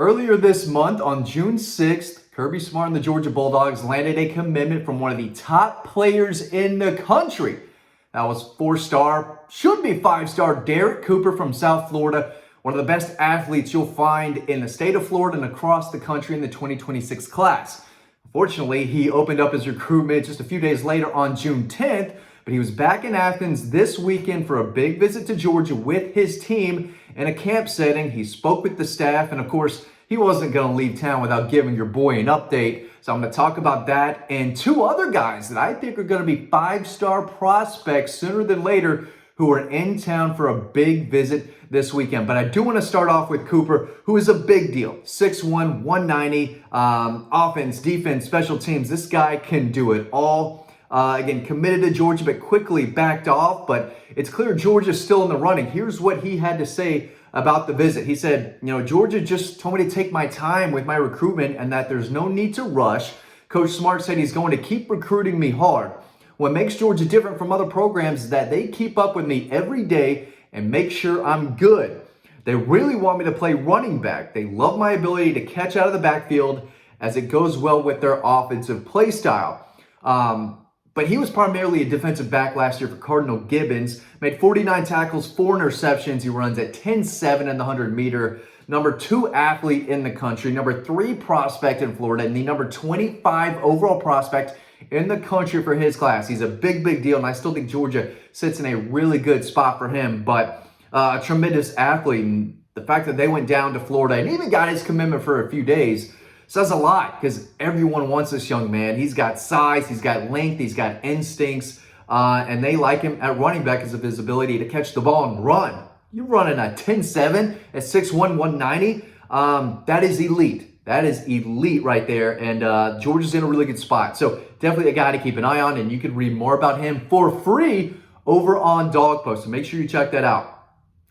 Earlier this month, on June 6th, Kirby Smart and the Georgia Bulldogs landed a commitment from one of the top players in the country. That was four-star, should be five-star Derek Cooper from South Florida, one of the best athletes you'll find in the state of Florida and across the country in the 2026 class. Unfortunately, he opened up his recruitment just a few days later on June 10th, but he was back in Athens this weekend for a big visit to Georgia with his team in a camp setting. He spoke with the staff, and of course, he wasn't going to leave town without giving your boy an update. So I'm going to talk about that and two other guys that I think are going to be five-star prospects sooner than later who are in town for a big visit this weekend. But I do want to start off with Cooper, who is a big deal. 6'1", 190, offense, defense, special teams. This guy can do it all. Again, committed to Georgia, but quickly backed off. But it's clear Georgia's still in the running. Here's what he had to say about the visit. He said, Georgia just told me to take my time with my recruitment and that there's no need to rush. Coach Smart said he's going to keep recruiting me hard. What makes Georgia different from other programs is that they keep up with me every day and make sure I'm good. They really want me to play running back. They love my ability to catch out of the backfield as it goes well with their offensive play style. But he was primarily a defensive back last year for Cardinal Gibbons. Made 49 tackles, 4 interceptions. He runs at 10.7 in the 100-meter. Number 2 athlete in the country. Number 3 prospect in Florida. And the number 25 overall prospect in the country for his class. He's a big deal. And I still think Georgia sits in a really good spot for him. But a tremendous athlete. And the fact that they went down to Florida and even got his commitment for a few days says a lot, because everyone wants this young man. He's got size, he's got length, he's got instincts, and they like him at running back because of his ability to catch the ball and run. You're running a 10.7 at 6'1", 190. That is elite. That is elite right there, and Georgia's in a really good spot. So definitely a guy to keep an eye on, and you can read more about him for free over on Dawg Post, so make sure you check that out.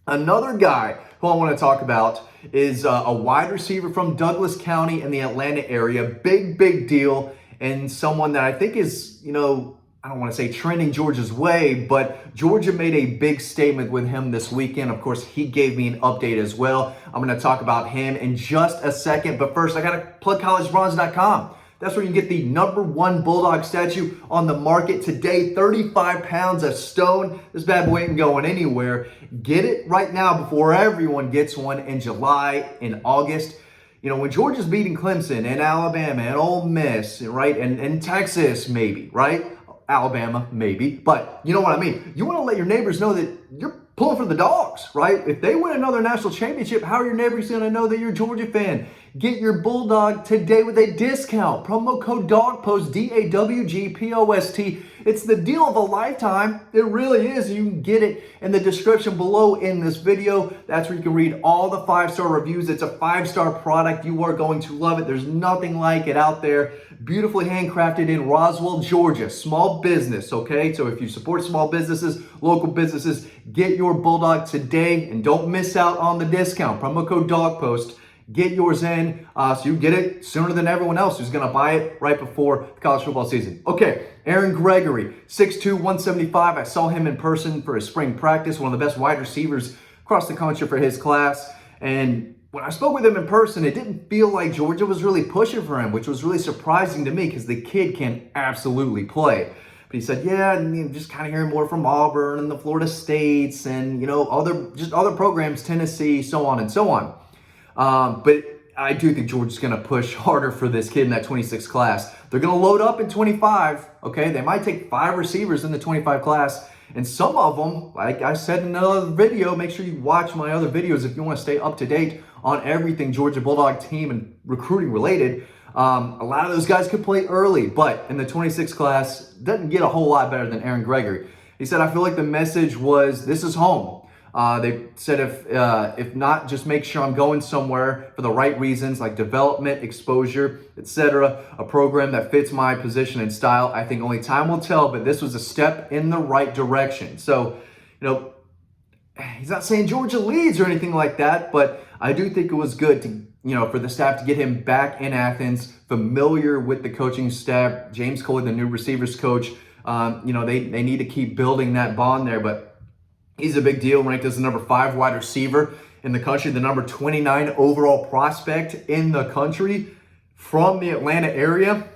Another guy who I want to talk about is a wide receiver from Douglas County in the Atlanta area. Big deal, and someone that I think is, I don't want to say trending Georgia's way, but Georgia made a big statement with him this weekend. Of course, he gave me an update as well. I'm going to talk about him in just a second, but first I got to plug collegebronze.com. That's where you get the #1 Bulldog statue on the market today. 35 pounds of stone. This bad boy ain't going anywhere. Get it right now before everyone gets one in July, in August. When Georgia's beating Clemson and Alabama and Ole Miss, right? And Texas, maybe, right? Alabama, maybe. But you know what I mean. You want to let your neighbors know that you're pulling for the Dogs, right? If they win another national championship, how are your neighbors going to know that you're a Georgia fan? Get your Bulldog today with a discount. Promo code DAWGPOST, DAWGPOST. It's the deal of a lifetime. It really is. You can get it in the description below in this video. That's where you can read all the 5-star reviews. It's a 5-star product. You are going to love it. There's nothing like it out there. Beautifully handcrafted in Roswell, Georgia. Small business, okay? So if you support small businesses, local businesses, get your Bulldog today and don't miss out on the discount. Promo code DAWGPOST. Get yours in so you get it sooner than everyone else who's going to buy it right before the college football season. Okay, Aaron Gregory, 6'2", 175. I saw him in person for his spring practice, one of the best wide receivers across the country for his class. And when I spoke with him in person, it didn't feel like Georgia was really pushing for him, which was really surprising to me because the kid can absolutely play. But he said, yeah, and just kind of hearing more from Auburn and the Florida States and, other programs, Tennessee, so on and so on. But I do think Georgia's going to push harder for this kid in that 26 class. They're going to load up in 25, okay? They might take 5 receivers in the 25 class, and some of them, like I said in another video, make sure you watch my other videos if you want to stay up to date on everything Georgia Bulldog team and recruiting related. A lot of those guys could play early, but in the 26 class, doesn't get a whole lot better than Aaron Gregory. He said, I feel like the message was, this is home. They said, if not, just make sure I'm going somewhere for the right reasons, like development, exposure, etc. A program that fits my position and style. I think only time will tell, but this was a step in the right direction. So, he's not saying Georgia leads or anything like that, but I do think it was good to, for the staff to get him back in Athens, familiar with the coaching staff. James Coley, the new receivers coach, they need to keep building that bond there, but he's a big deal, ranked as the #5 wide receiver in the country, the number 29 overall prospect in the country from the Atlanta area.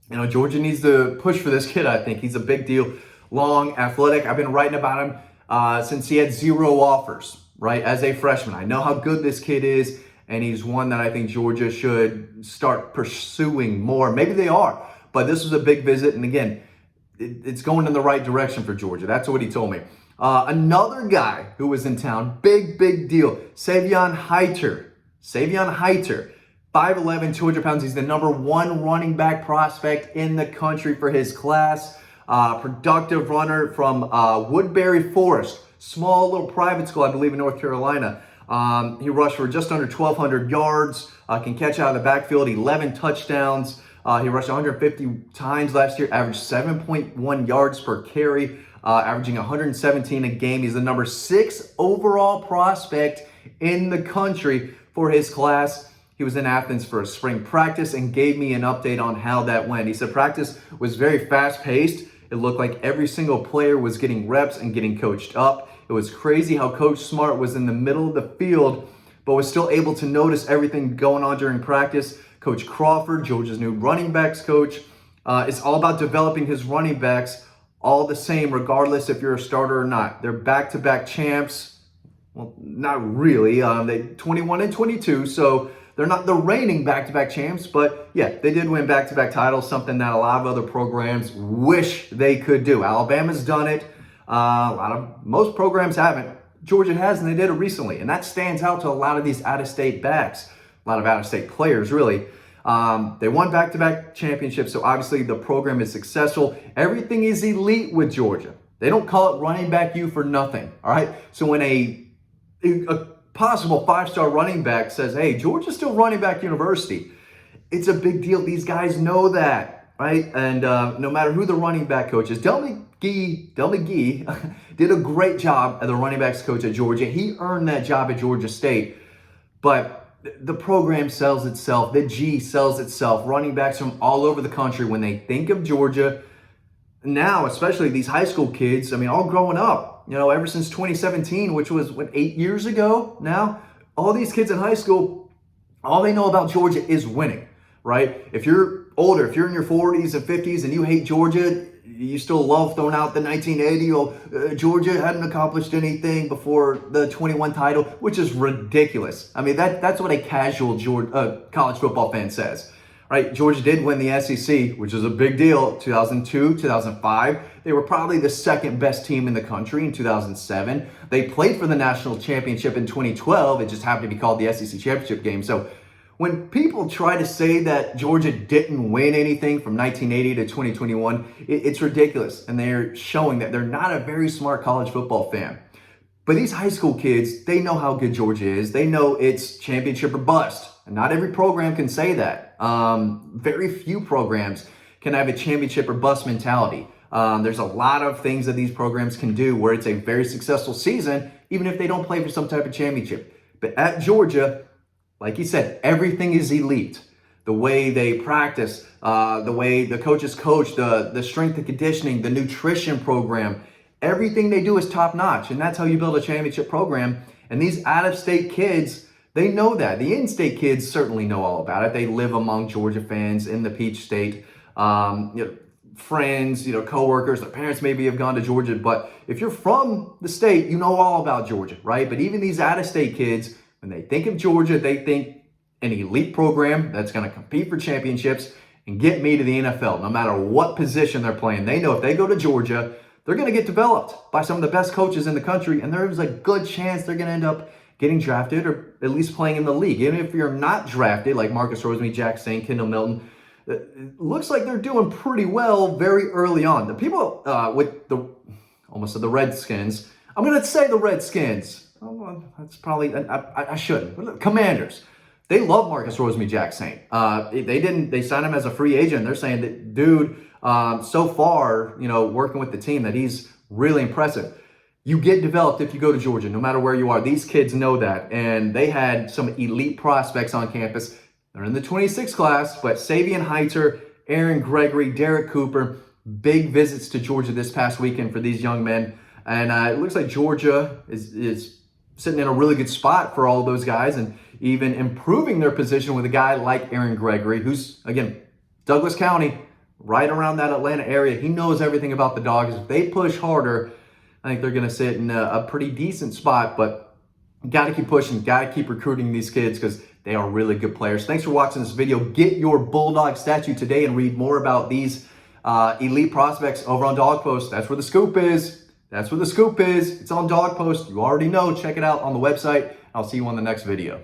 You know, Georgia needs to push for this kid, I think. He's a big deal. Long, athletic. I've been writing about him since he had 0 offers, right, as a freshman. I know how good this kid is, and he's one that I think Georgia should start pursuing more. Maybe they are, but this was a big visit, and again, it's going in the right direction for Georgia. That's what he told me. Another guy who was in town, big deal, Savin Heir. Savin Heir, 5'11", 200 pounds. He's the number 1 running back prospect in the country for his class. Productive runner from Woodbury Forest, small little private school, I believe, in North Carolina. He rushed for just under 1,200 yards, can catch out of the backfield, 11 touchdowns. He rushed 150 times last year, averaged 7.1 yards per carry, averaging 117 a game. He's the number 6 overall prospect in the country for his class. He was in Athens for a spring practice and gave me an update on how that went. He said practice was very fast-paced. It looked like every single player was getting reps and getting coached up. It was crazy how Coach Smart was in the middle of the field, but was still able to notice everything going on during practice. Coach Crawford, Georgia's new running backs coach, is all about developing his running backs all the same, regardless if you're a starter or not. They're back-to-back champs. Well, not really. They 21 and 22, so they're not the reigning back-to-back champs, but yeah, they did win back-to-back titles, something that a lot of other programs wish they could do. Alabama's done it. Most programs haven't. Georgia has, and they did it recently, and that stands out to a lot of these out-of-state backs, a lot of out-of-state players, really. They won back-to-back championships, so obviously the program is successful. Everything is elite with Georgia. They don't call it running back U for nothing, all right? So when a possible 5-star running back says, hey, Georgia's still running back university, it's a big deal. These guys know that, right? And no matter who the running back coach is, Del McGee did a great job as the running backs coach at Georgia. He earned that job at Georgia State, but the program sells itself. The G sells itself. Running backs from all over the country, when they think of Georgia, now, especially these high school kids, I mean, all growing up, you know, ever since 2017, which was, 8 years ago now, all these kids in high school, all they know about Georgia is winning, right? If you're older, if you're in your 40s and 50s and you hate Georgia, you still love throwing out the 1980, Georgia hadn't accomplished anything before the 21 title, which is ridiculous. I mean, that's what a casual college football fan says, right? Georgia did win the SEC, which is a big deal, 2002, 2005. They were probably the second best team in the country in 2007. They played for the national championship in 2012. It just happened to be called the SEC championship game. So when people try to say that Georgia didn't win anything from 1980 to 2021, it's ridiculous. And they're showing that they're not a very smart college football fan. But these high school kids, they know how good Georgia is. They know it's championship or bust. And not every program can say that. Very few programs can have a championship or bust mentality. There's a lot of things that these programs can do where it's a very successful season, even if they don't play for some type of championship. But at Georgia, like he said, everything is elite. The way they practice, the way the coaches coach, the strength and conditioning, the nutrition program, everything they do is top notch. And that's how you build a championship program. And these out-of-state kids, they know that. The in-state kids certainly know all about it. They live among Georgia fans in the Peach State. Friends, coworkers, their parents maybe have gone to Georgia. But if you're from the state, you know all about Georgia, right? But even these out-of-state kids, when they think of Georgia, they think an elite program that's going to compete for championships and get me to the NFL, no matter what position they're playing. They know if they go to Georgia, they're going to get developed by some of the best coaches in the country, and there's a good chance they're going to end up getting drafted or at least playing in the league. Even if you're not drafted, like Marcus Rosemary, Jack Saint, Kendall Milton, it looks like they're doing pretty well very early on. The people with the Redskins, I'm going to say the Redskins. Oh, that's probably, I shouldn't. Commanders. They love Marcus Rosemary, Jack Saint. They signed him as a free agent. They're saying that dude, so far, working with the team, that he's really impressive. You get developed if you go to Georgia, no matter where you are. These kids know that. And they had some elite prospects on campus. They're in the 26th class, but Savin Heir, Aaron Gregory, Derek Cooper, big visits to Georgia this past weekend for these young men. And it looks like Georgia is sitting in a really good spot for all of those guys, and even improving their position with a guy like Aaron Gregory, who's, again, Douglas County, right around that Atlanta area. He knows everything about the Dogs. If they push harder, I think they're going to sit in a pretty decent spot, but got to keep pushing, got to keep recruiting these kids because they are really good players. Thanks for watching this video. Get your Bulldog statue today and read more about these elite prospects over on Dawg Post. That's where the scoop is. That's where the scoop is. It's on Dawg Post. You already know. Check it out on the website. I'll see you on the next video.